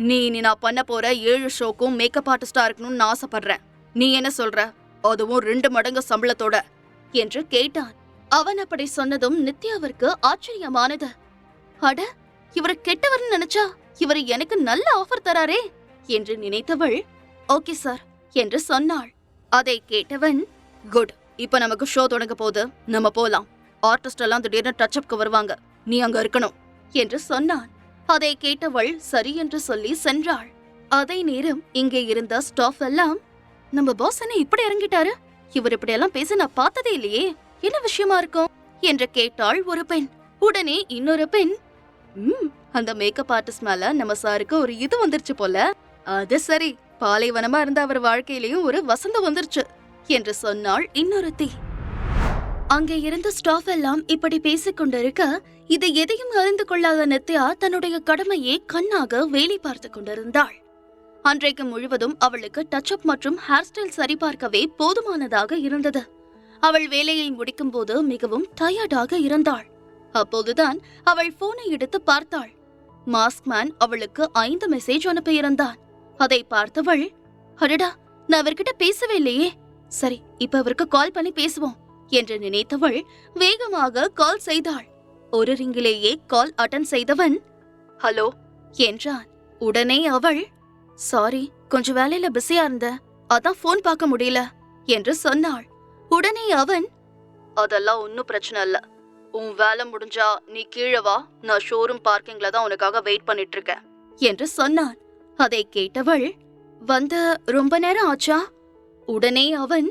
நீ நான் பண்ண போற 7 ஷோக்கும் மேக்கப் ஆர்டிஸ்டா இருக்கணும்னு ஆசைப்படுறேன். நீ என்ன சொல்ற? அதுவும் 2 மடங்கு சம்பளத்தோட என்று கேட்டான். அவன் அப்படி சொன்னதும் நித்யாவிற்கு ஆச்சரியமானது. அட, இவரு கெட்டவர்னு நினைச்சா இவரு எனக்கு நல்ல ஆஃபர் தராரே என்று நினைத்தவள் ஓகே சார் என்று சொன்னாள். அதை கேட்டவன் குட், இப்ப நமக்கு ஷோ தொடங்க போது, நம்ம போலாம். ஆர்டிஸ்ட் எல்லாம் திடீர்னு டச்அப்க்கு வருவாங்க, நீ அங்க இருக்கணும் என்று சொன்னான். அதை கேட்டவள் சரி என்று சொல்லி சென்றாள். அதே நேரம் இங்கே இருந்த ஸ்டாஃப் எல்லாம் நம்ம பாஸ் என்ன இப்படி இறங்கிட்டாரு, இவர் இப்படி எல்லாம் பேச நான் பார்த்ததே இல்லையே, என்ன விஷயமா இருக்கும் என்று கேட்டாள் ஒரு பெண். உடனே இன்னொரு பெண் அந்த மேக்கப் ஆர்டிஸ்ட் மேல நம்ம சாருக்கு ஒரு இது வந்துருச்சு போல, அது சரி, பாலைவனமா இருந்த அவர் வாழ்க்கையிலயும் ஒரு வசந்தம் வந்துருச்சு என்று சொன்னாள் இன்னொருத்தி. அங்கே இருந்த ஸ்டாஃப் எல்லாம் இப்படி பேசிக் கொண்டிருக்க இதை எதையும் அறிந்து கொள்ளாத நித்யா தன்னுடைய கடமையை கண்ணாக வேலை பார்த்து கொண்டிருந்தாள். அன்றைக்கு முழுவதும் அவளுக்கு டச்அப் மற்றும் ஹேர் ஸ்டைல் சரிபார்க்கவே போதுமானதாக இருந்தது. அவள் வேலையை முடிக்கும் போது மிகவும் டயர்டாக இருந்தாள். அப்போதுதான் அவள் போனை எடுத்து பார்த்தாள். மாஸ்க்மேன் அவளுக்கு 5 மெசேஜ் அனுப்பியிருந்தான். அதை பார்த்தவள் அடடா, நான் அவர்கிட்ட பேசவே இல்லையே, சரி இப்ப அவருக்கு கால் பண்ணி பேசுவோம் என்று நினைத்தவள் வேகமாக கால் செய்தாள். ஒரு ரிங்கிலேயே கால் அட்டன் செய்தவன் ஹலோ என்றான். உடனே அவள் சாரி, கொஞ்சம் வேலையில பிஸியா இருந்த, அதான் போன் பார்க்க முடியல என்று சொன்னாள். உடனே அவன் அதெல்லாம் ஒன்னும் பிரச்சனை இல்ல, உன் வேலை முடிஞ்சா நீ கீழே வா, நான் ஷோரூம் பார்க்கிங்ல தான் உனக்காக வெயிட் பண்ணிட்டு இருக்கேன் என்று சொன்னான். அதை கேட்டவள் வந்த ரொம்ப நேரம் ஆச்சா? உடனே அவன்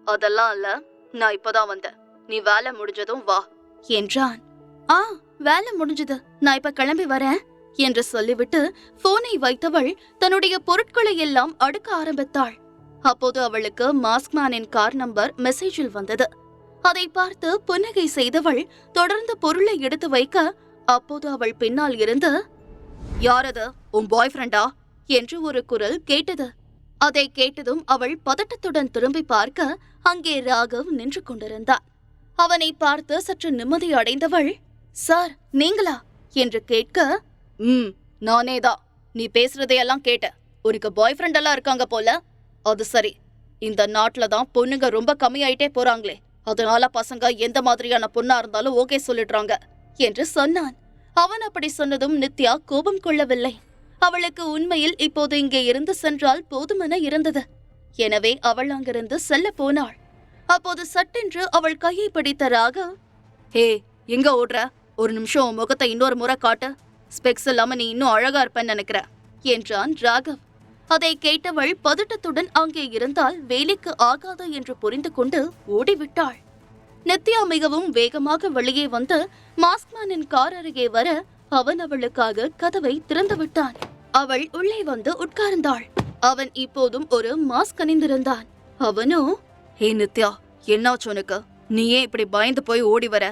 அதெல்லாம் இல்ல, நான் இப்பதான் வந்தேன், நீ வேலை முடிஞ்சதும் வா என்றான். வேலை முடிஞ்சது, நான் இப்ப கிளம்பி வரேன் என்று சொல்லிவிட்டு போனை வைத்தவள் தன்னுடைய பொருட்களை எல்லாம் அடுக்க ஆரம்பித்தாள். அப்போது அவளுக்கு மாஸ்க்மேனின் கார் நம்பர் மெசேஜில் வந்தது. அதை பார்த்து புன்னகை செய்தவள் தொடர்ந்து பொருளை எடுத்து வைக்க, அப்போது அவள் பின்னால் இருந்து யாரது, உன் பாய் ஃப்ரெண்டா என்று ஒரு குரல் கேட்டது. அதை கேட்டதும் அவள் பதட்டத்துடன் திரும்பி பார்க்க அங்கே ராகவ் நின்று கொண்டிருந்தான். அவனை பார்த்து சற்று நிம்மதி அடைந்தவள் சார் நீங்களா என்று கேட்க நானேதான், நீ பேசுறதையெல்லாம் கேட்ட, உனக்கு பாய் ஃப்ரெண்ட் எல்லாம் இருக்காங்க போல. அது சரி, இந்த நாட்டுல தான் பொண்ணுங்க ரொம்ப கம்மியாயிட்டே போறாங்களே, அதனால பசங்க எந்த மாதிரியான பொண்ணா இருந்தாலும் ஓகே சொல்லிடுறாங்க என்று சொன்னான். அவன் அப்படி சொன்னதும் நித்யா கோபம் கொள்ளவில்லை. அவளுக்கு உண்மையில் இப்போது இங்கே இருந்து சென்றால் போதுமென இருந்தது. எனவே அவள் அங்கிருந்து செல்ல போனாள். அப்போது சட்டென்று அவள் கையை பிடித்த ராகவ் ஹே, எங்க ஓடுற, ஒரு நிமிஷம் உன் முகத்தை இன்னொரு முறை காட்டு, ஸ்பெக்ஸ் இல்லாம நீ இன்னும் அழகா இருப்பேன்னு நினைக்கிற என்றான் ராகவ். அதை கேட்டவள் பதட்டத்துடன் அங்கே இருந்தால் வேலைக்கு ஆகாது என்று புரிந்து கொண்டு ஓடிவிட்டாள். நித்யா மிகவும் வேகமாக வெளியே வந்து மாஸ்க்மேனின் கார் அருகே வர அவன் அவளுக்காக கதவை திறந்து விட்டான். அவள் உள்ளே வந்து உட்கார்ந்தாள். அவன் இப்போதும் ஒரு மாஸ்க் அணிந்திருந்தான். அவனோ ஹே நித்யா, என்னாச்சு உனக்கு, நீ ஏன் இப்படி பயந்து போய் ஓடி வர,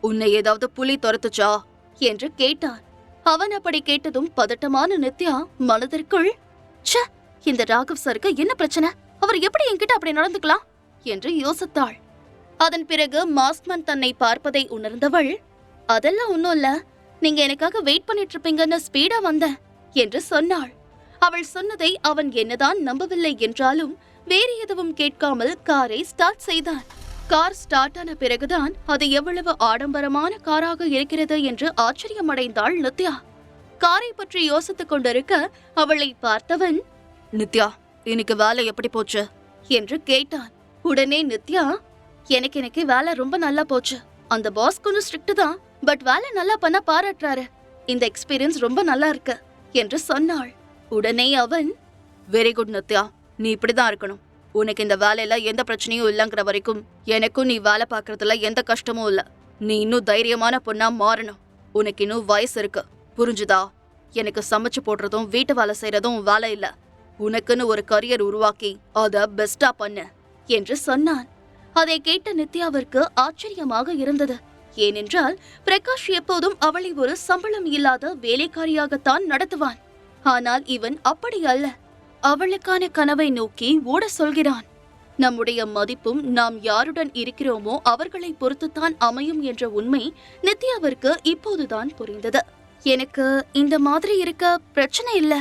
உன்னை ஏதாவது புலி துரத்துச்சா என்று கேட்டான். அவன் அப்படி கேட்டதும் பதட்டமான நித்யா மனதிற்குள் ச்சே, இந்த ராகவ் சருக்கு என்ன பிரச்சனை, அவர் எப்படி என்கிட்ட அப்படி நடந்துக்கலாம் என்று யோசித்தாள். அதன் பிறகு மாஸ்க்மேன் தன்னை பார்ப்பதை உணர்ந்தவள் அதெல்லாம் ஒன்னும் இல்ல, நீங்க எனக்காக வெயிட் பண்ணிட்டு இருப்பீங்கன்னு ஸ்பீடா வந்தேன் என்று சொன்னாள். அவள் சொன்னதை அவன் என்னதான் நம்பவில்லை என்றாலும் வேறு எதுவும் கேட்காமல் காரை ஸ்டார்ட் செய்தான். கார் ஸ்டார்ட் ஆன பிறகுதான் அது எவ்வளவு ஆடம்பரமான காராக இருக்கிறது என்று ஆச்சரியமடைந்தாள் நித்யா. காரை பற்றி யோசித்துக் கொண்டிருக்க அவளை பார்த்தவன் நித்யா, இன்னைக்கு வேலை எப்படி போச்சு என்று கேட்டான். உடனே நித்யா எனக்கு வேலை ரொம்ப நல்லா போச்சு, அந்த பாஸ் கொஞ்சம் ஸ்ட்ரிக்ட் தான், பட் வேலை நல்லா பண்ண பாராட்டுறாரு, இந்த எக்ஸ்பீரியன்ஸ் ரொம்ப நல்லா இருக்கு என்று சொன்னாள். உடனே அவன் வெரி குட் நித்யா, நீ இப்படிதான் இருக்கணும், உனக்கு இந்த வேலையில எந்த பிரச்சனையும் இல்லைங்கிற வரைக்கும் எனக்கும் நீ வேலை பார்க்கறதுல எந்த கஷ்டமும் இல்ல, நீ இன்னும் தைரியமான பொண்ணா மாறணும், உனக்கு இன்னும் வயசு இருக்கு, புரிஞ்சுதா, எனக்கு சமைச்சு போடுறதும் வீட்டு வேலை செய்யறதும் வேலை இல்ல, உனக்குன்னு ஒரு கரியர் உருவாக்கி அத பெஸ்டா பண்ணு என்று சொன்னான். அதை கேட்ட நித்யாவிற்கு ஆச்சரியமாக இருந்தது. ஏனென்றால் பிரகாஷ் எப்போதும் அவளை ஒரு சம்பளம் இல்லாத வேலைக்காரியாகத்தான் நடத்துவான். ஆனால் இவன் அப்படி அல்ல, அவளுக்கான கனவை நோக்கி ஓட சொல்கிறான். நம்முடைய மதிப்பும் நாம் யாருடன் இருக்கிறோமோ அவர்களை பொறுத்துத்தான் அமையும் என்ற உண்மை நித்யாவிற்கு இப்போதுதான் புரிந்தது. எனக்கு இந்த மாதிரி இருக்க பிரச்சனை இல்ல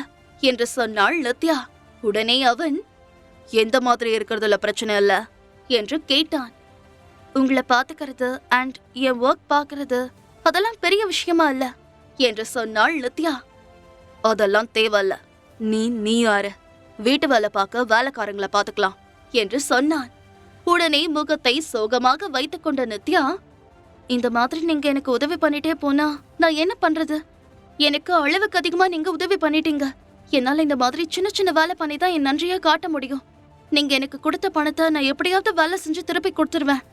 என்று சொன்னாள் நித்யா. உடனே அவன், எந்த மாதிரி இருக்கிறதுல பிரச்சனை இல்ல என்று கேட்டான். உங்களை பாத்துக்கிறது அண்ட் என் ஒர்க் பாக்குறது அதெல்லாம் பெரிய விஷயமா இல்ல என்று சொன்னாள் நித்யா. அதெல்லாம் தேவையில்ல. நீ யாரு? வீட்டு வேலை பார்க்க வேலைக்காரங்களை பாத்துக்கலாம் என்று சொன்னான். உடனே முகத்தை சோகமாக வைத்துக் கொண்ட நித்யா, இந்த மாதிரி நீங்க எனக்கு உதவி பண்ணிட்டே போனா நான் என்ன பண்றது? எனக்கு அளவுக்கு அதிகமா நீங்க உதவி பண்ணிட்டீங்க. என்னால இந்த மாதிரி சின்ன சின்ன வேலை பண்ணி தான் என் நன்றியை காட்ட முடியும். நீங்க எனக்கு கொடுத்த பணத்தை நான் எப்படியாவது வேலை செஞ்சு திருப்பி கொடுத்துருவேன்.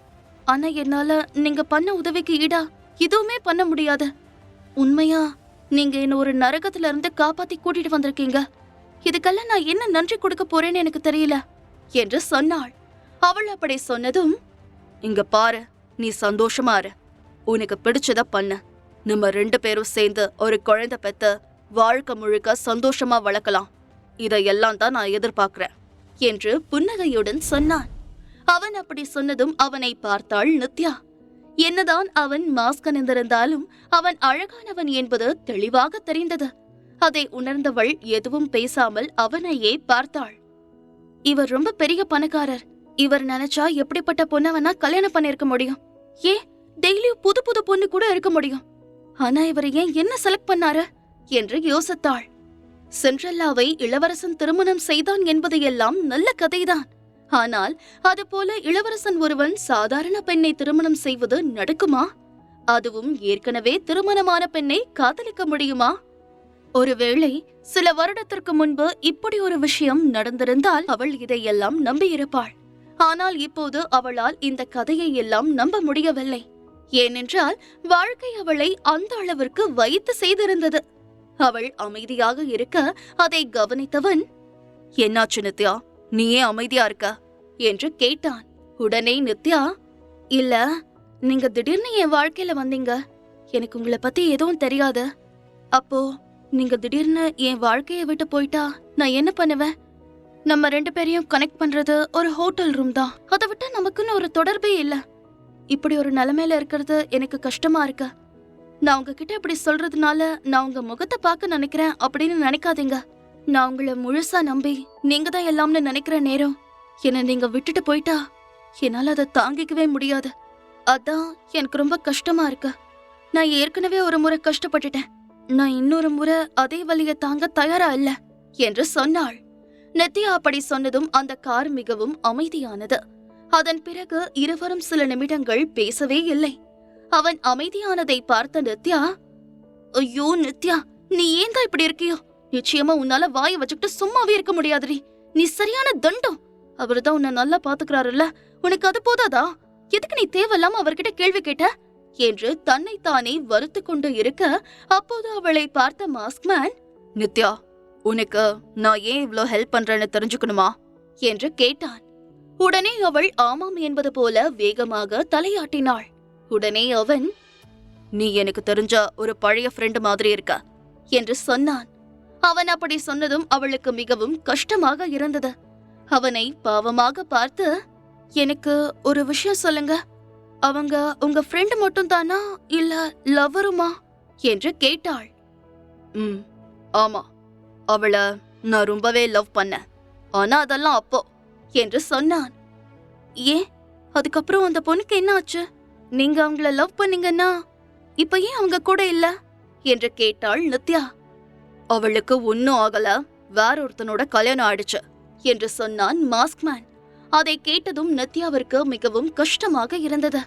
ஆனா என்னால நீங்க பண்ண உதவிக்கு ஈடா எதுவுமே பண்ண முடியாது. உண்மையா நீங்க என்ன ஒரு நரகத்துல இருந்து காப்பாத்தி கூட்டிட்டு வந்திருக்கீங்க. இதுக்கெல்லாம் நான் என்ன நன்றி கொடுக்க போறேன்னு எனக்கு தெரியல என்று சொன்னாள். அவள் அப்படி சொன்னதும், இங்க பாரு, நீ சந்தோஷமா இரு. உனக்கு பிடிச்சத பண்ண. நம்ம 2 பேரும் சேர்ந்து ஒரு குழந்தை பெத்த வாழ்க்கை முழுக்க சந்தோஷமா வளர்க்கலாம். இதையெல்லாம் தான் நான் எதிர்பார்க்கிறேன் என்று புன்னகையுடன் சொன்னான். அவன் அப்படி சொன்னதும் அவனை பார்த்தாள் நித்யா. என்னதான் அவன் மாஸ்க் அணிந்திருந்தாலும் அவன் அழகானவன் என்பது தெளிவாக தெரிந்தது. அதை உணர்ந்தவள் எதுவும் பேசாமல் அவனையே பார்த்தாள். இவர் ரொம்ப பெரிய பணக்காரர். இவர் நினைச்சா எப்படிப்பட்ட பொண்ணவனா கல்யாணம் பண்ணிருக்க முடியும்? ஏன் டெய்லியும் புது புது பொண்ணு கூட இருக்க முடியும். ஆனா இவர் ஏன் என்ன செலக்ட் பண்ணாரு என்று யோசித்தாள். சென்ட்ரல்லாவை இளவரசன் திருமணம் செய்தான் என்பது எல்லாம் நல்ல கதைதான். ஆனால் அதுபோல இளவரசன் ஒருவன் சாதாரண பெண்ணை திருமணம் செய்வது நடக்குமா? அதுவும் ஏற்கனவே திருமணமான பெண்ணை காதலிக்க முடியுமா? ஒருவேளை சில வருடத்திற்கு முன்பு இப்படி ஒரு விஷயம் நடந்திருந்தால் அவள் இதையெல்லாம் நம்பியிருப்பாள். ஆனால் இப்போது அவளால் இந்த கதையை எல்லாம் நம்ப முடியவில்லை. ஏனென்றால் வாழ்க்கை அவளை அந்த அளவிற்கு வைத்து செய்திருந்தது. அவள் அமைதியாக இருக்க அதை கவனித்தவன், என்னாச்சு நித்யா, நீ ஏன் அமைதியா இருக்க என்று கேட்டான். உடனே நித்யா, இல்ல, நீங்க திடீர்னு என் வாழ்க்கையில வந்தீங்க. எனக்கு உங்களை பத்தி எதுவும் தெரியாது. அப்போ நீங்க திடீர்னு என் வாழ்க்கையை விட்டு போயிட்டா நான் என்ன பண்ணுவேன்? நம்ம 2 பேரையும் கனெக்ட் பண்றது ஒரு ஹோட்டல் ரூம் தான். அதை விட்டா நமக்குன்னு ஒரு தொடர்பே இல்ல. இப்படி ஒரு நிலைமையில இருக்கிறது எனக்கு கஷ்டமா இருக்கு. நான் உங்ககிட்ட இப்படி சொல்றதுனால நான் உங்க முகத்தை பார்க்க நினைக்கிறேன் அப்படின்னு நினைக்காதீங்க. நான் உங்களை முழுசா நம்பி நீங்க தான் எல்லாம்னு நினைக்கிற நேரம் என்ன நீங்க விட்டுட்டு போயிட்டா என்னால அதை தாங்கிக்கவே முடியாது. அதான் எனக்கு ரொம்ப கஷ்டமா இருக்கு. நான் ஏற்கனவே ஒரு முறை கஷ்டப்பட்டுட்டேன். நான் இன்னொரு முறை அதே வலியை தாங்க தயாரா இல்ல என்று சொன்னாள். நித்யா அப்படி சொன்னதும் அந்த கார் மிகவும் அமைதியானது. அதன் பிறகு இருவரும் சில நிமிடங்கள் பேசவே இல்லை. அவன் அமைதியானதை பார்த்த நித்யா, ஐயோ நித்யா, நீ ஏன் தான் இப்படி இருக்கியோ? நிச்சயமா உன்னால வாயை வச்சுக்கிட்டு சும்மாவே இருக்க முடியாதுடி. நீ சரியான தண்டம். அவருதான் உன்னை நல்லா பாத்துக்கிறாருல்ல, உனக்கு அது போதாதா? எதுக்கு நீ தேவையில்லாம அவர்கிட்ட கேள்வி கேட்ட என்று தன்னைத்தானே வருத்து கொண்டு இருக்க, அப்போது அவளை பார்த்த மாஸ்க்மேன், நித்யா, உனக்கு நான் ஏன் இவ்ளோ ஹெல்ப் பண்றேன்னு தெரிஞ்சுக்கணுமா என்று கேட்டான். உடனே அவள் ஆமாம் என்பது போல வேகமாக தலையாட்டினாள். உடனே அவன், நீ எனக்கு தெரிஞ்ச ஒரு பழைய ஃப்ரெண்ட் மாதிரி இருக்க என்று சொன்னான். அவன் அப்படி சொன்னதும் அவளுக்கு மிகவும் கஷ்டமாக இருந்தது. அவனை பாவமாக பார்த்து, எனக்கு ஒரு விஷயம் சொல்லுங்க, அவங்க உங்க ஃப்ரெண்ட் மட்டும் தானா இல்ல லவ்வருமா என்று கேட்டாள். ஆமா, அவளை நான் ரொம்பவே லவ் பண்ணேன். ஆனா அதெல்லாம் அப்போ என்று சொன்னான். ஏன் அதுக்கப்புறம் அந்த பொண்ணுக்கு என்ன ஆச்சு? நீங்க அவங்கள லவ் பண்ணீங்கன்னா இப்ப ஏன் அவங்க கூட இல்ல என்று கேட்டாள் நித்யா. அவளுக்கு ஒன்னும் ஆகல, வேற ஒருத்தனோட கல்யாணம் ஆயிடுச்சு என்று சொன்னான் மாஸ்க்மேன். அதை கேட்டதும் நித்யாவிற்கு மிகவும் கஷ்டமாக இருந்தது.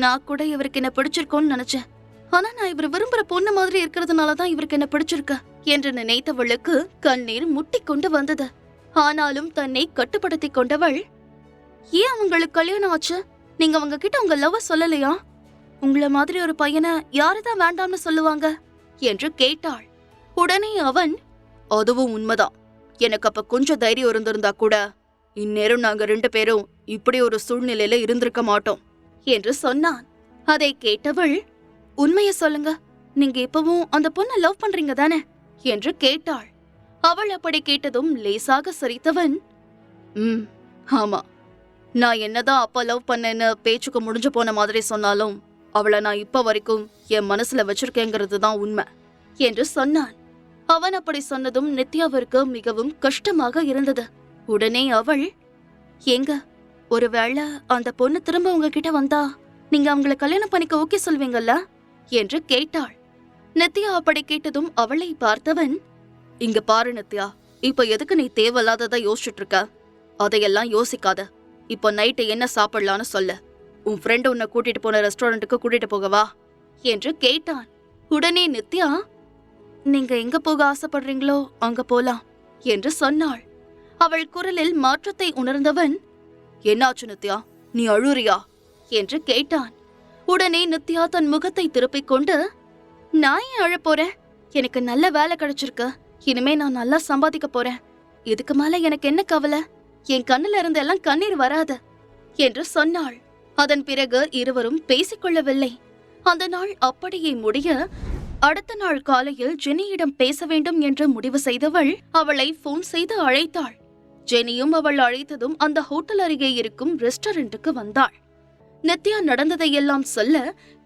நான் கூட இவருக்கு என்ன பிடிச்சிருக்கோன்னு நினைச்சேன். ஆனா நான் இவர் விரும்புற பொண்ணு மாதிரி இருக்கிறதுனாலதான் இவருக்கு என்ன பிடிச்சிருக்க என்று நினைத்தவளுக்கு கண்ணீர் முட்டி கொண்டு வந்தது. ஆனாலும் தன்னை கட்டுப்படுத்திக் கொண்டவள், ஏன் அவங்களுக்கு கல்யாணம் ஆச்சு? நீங்க அவங்க கிட்ட உங்க லவ் சொல்லலையா? உங்கள மாதிரி ஒரு பையனை யாருதான் வேண்டாம்னு சொல்லுவாங்க என்று கேட்டாள். உடனே அவன், அதுவும் உண்மைதான். எனக்கு அப்ப கொஞ்சம் தைரியம் இருந்திருந்தா கூட இந்நேரம் நாங்க 2 பேரும் இப்படி ஒரு சூழ்நிலையில இருந்திருக்க மாட்டோம் என்று சொன்னான். அதை கேட்டவள், உண்மைய சொல்லுங்க, நீங்க இப்பவும் அந்த பொண்ணை லவ் பண்றீங்க தானே என்று கேட்டாள். அவள் அப்படி கேட்டதும் லேசாக சிரித்தவன், ஆமா, நான் என்னதான் அப்பா லவ் பண்ணேன்னு பேச்சுக்கு முடிஞ்சு போன மாதிரி சொன்னாலும் அவளை நான் இப்ப வரைக்கும் என் மனசுல வச்சிருக்கேங்கிறது தான் உண்மை என்று சொன்னான். அவன் அப்படி சொன்னதும் நித்யாவிற்கு மிகவும் கஷ்டமாக இருந்தது. உடனே அவள், ஏங்க, ஒருவேளை அந்த பொண்ணு திரும்ப உங்ககிட்ட வந்தா நீங்க அவங்கள கல்யாணம் பண்ணிக்க ஓகே சொல்வீங்கல்ல என்று கேட்டாள். நித்யா அப்படி கேட்டதும் அவளை பார்த்தவன், இங்க பாரு நித்யா, இப்ப எதுக்கு நீ தேவையில்லாததா யோசிச்சுட்டு இருக்க? அதையெல்லாம் யோசிக்காத. இப்ப நைட்டு என்ன சாப்பிடலான்னு சொல்ல. உன் ஃப்ரெண்டு உன்னை கூட்டிட்டு போன ரெஸ்டாரண்ட்டுக்கு கூட்டிட்டு போகவா என்று கேட்டான். உடனே நித்யா, நீங்க எங்க போக ஆசைப்படுறீங்களோ அங்க போலாம் என்று சொன்னாள். அவள் குரலில் மாற்றத்தை உணர்ந்தவன், என்னாச்சு நித்யா, நீ அழுறியா என்று கேட்டான். உடனே நித்யா தன் முகத்தை திருப்பிக் கொண்டு, நான் ஏன் அழப் போறேன்? எனக்கு நல்ல வேலை கிடைச்சிருக்கு. இனிமே நான் நல்லா சம்பாதிக்க போறேன். இதுக்கு மேல எனக்கு என்ன கவலை? என் கண்ணுல இருந்து எல்லாம் கண்ணீர் வராது என்று சொன்னாள். அதன் பிறகு இருவரும் பேசிக்கொள்ளவில்லை. அந்த நாள் அப்படியே முடிய அடுத்த நாள் காலையில் ஜெனியிடம் பேச வேண்டும் என்று முடிவு செய்தவள் அவளை போன் செய்து அழைத்தாள். ஜெனியும் அவள் அழைத்ததும் அந்த ஹோட்டல் அருகே இருக்கும் ரெஸ்டாரண்ட்டுக்கு வந்தாள். நித்யா நடந்ததையெல்லாம் சொல்ல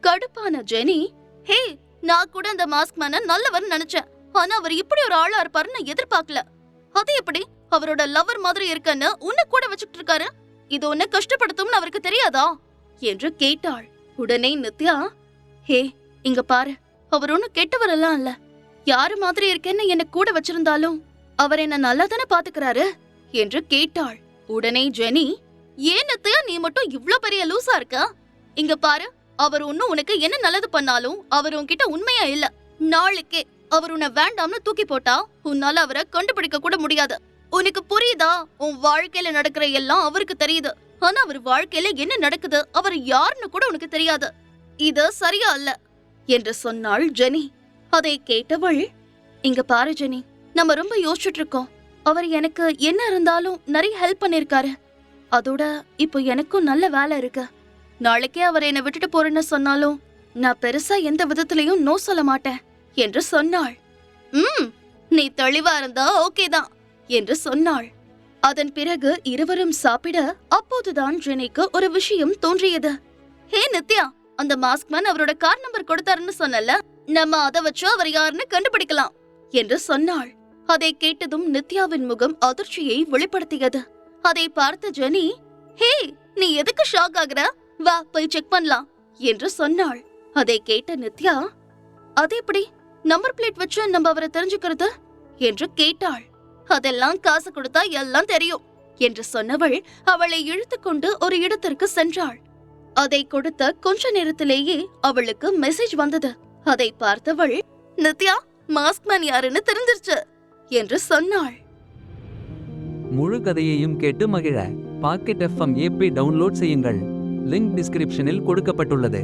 கடுப்பான ஜெனி, ஹே, நான் கூட அந்த மாஸ்க் மேன நல்லவர் நினைச்சேன். ஆனா அவர் இப்படி ஒரு ஆளா இருப்பாருன்னு எதிர்பார்க்கல. அது எப்படி அவரோட லவர் மாதிரி இருக்கன்னு உன்னை கூட வச்சுக்கிட்டு இருக்காரு? இது உன்னை கஷ்டப்படுத்தும்னு அவருக்கு தெரியாதா என்று கேட்டாள். உடனே நித்யா, ஹே, இங்க பாரு, அவர் ஒன்னும் கெட்டவரெல்லாம் இல்ல. யாரு மாதிரி இருக்கேன்னு என்ன கூட வச்சிருந்தாலும் அவர் என்ன நல்லா தானே பாத்துக்கிறாரு என்று கேட்டாள். உடனே ஜெனி, ஏன் நித்யா நீ மட்டும் இவ்ளோ பெரிய லூசா இருக்க? இங்க பாரு, அவர் ஒன்னும் உனக்கு என்ன நல்லது பண்ணாலும் அவர் உன்கிட்ட உண்மையா இல்ல. நாளைக்கே அவர் உன்னை வேண்டாம்னு தூக்கி போட்டா உன்னால அவரை கண்டுபிடிக்க கூட முடியாது. உனக்கு புரியுதா? உன் வாழ்க்கையில நடக்கிற எல்லாம் அவருக்கு தெரியுது. ஆனா அவர் வாழ்க்கையில என்ன நடக்குது, அவர் யாருன்னு கூட உனக்கு தெரியாது. இது சரியா இல்ல என்று சொன்னாள் ஜெனி. அதை கேட்டவள், இங்க பாரு ஜெனி, நம்ம ரொம்ப யோசிச்சுட்டு இருக்கோம். அவர் எனக்கு என்ன இருந்தாலும் நிறைய ஹெல்ப் பண்ணிருக்காரு. அதோட இப்போ எனக்கும் நல்ல வேலை இருக்கு. நாளைக்கே அவர் என்னை விட்டுட்டு போறேன்னு சொன்னாலும் நான் பெருசா எந்த விதத்திலையும் நோ சொல்ல மாட்டேன் என்று சொன்னாள். நீ தெளிவா இருந்தா ஓகே தான் என்று சொன்னாள். அதன் பிறகு இருவரும் சாப்பிட அப்போதுதான் ஜெனிக்கு ஒரு விஷயம் தோன்றியது. ஹே நித்யா, அந்த மாஸ்க்மேன் அவரோட கார் நம்பர் கொடுத்தாருன்னு சொன்னல, நம்ம அதை வச்சு அவர் யாருன்னு கண்டுபிடிக்கலாம் என்று சொன்னாள். அதை கேட்டதும் நித்யாவின் முகம் அதிர்ச்சியை வெளிப்படுத்தியது. அதை பார்த்த ஜெனி, ஹே, நீ எதுக்கு ஷாக் ஆகுற? வா போய் செக் பண்ணலாம் என்று சொன்னாள். அதை கேட்ட நித்யா, அது எப்படி நம்பர் பிளேட் வச்சு நம்ம அவரை தெரிஞ்சுக்கிறது என்று கேட்டாள். அதெல்லாம் காசு கொடுத்தா எல்லாம் தெரியும் என்று சொன்னவள் அவளை இழுத்துக்கொண்டு ஒரு இடத்திற்கு சென்றாள். அதை கொடுத்த கொஞ்ச நேரத்திலேயே அவளுக்கு மெசேஜ் வந்தது. அதை பார்த்தவள், நித்யா, மாஸ்க்மேன் யாருன்னு தெரிஞ்சிருச்சு என்று சொன்னாள். முழு கதையையும் கேட்டு மகிழ பாக்கெட் FM ஆப்பை டவுன்லோட் செய்யுங்கள். லிங்க் டிஸ்கிரிப்ஷனில் கொடுக்கப்பட்டுள்ளது.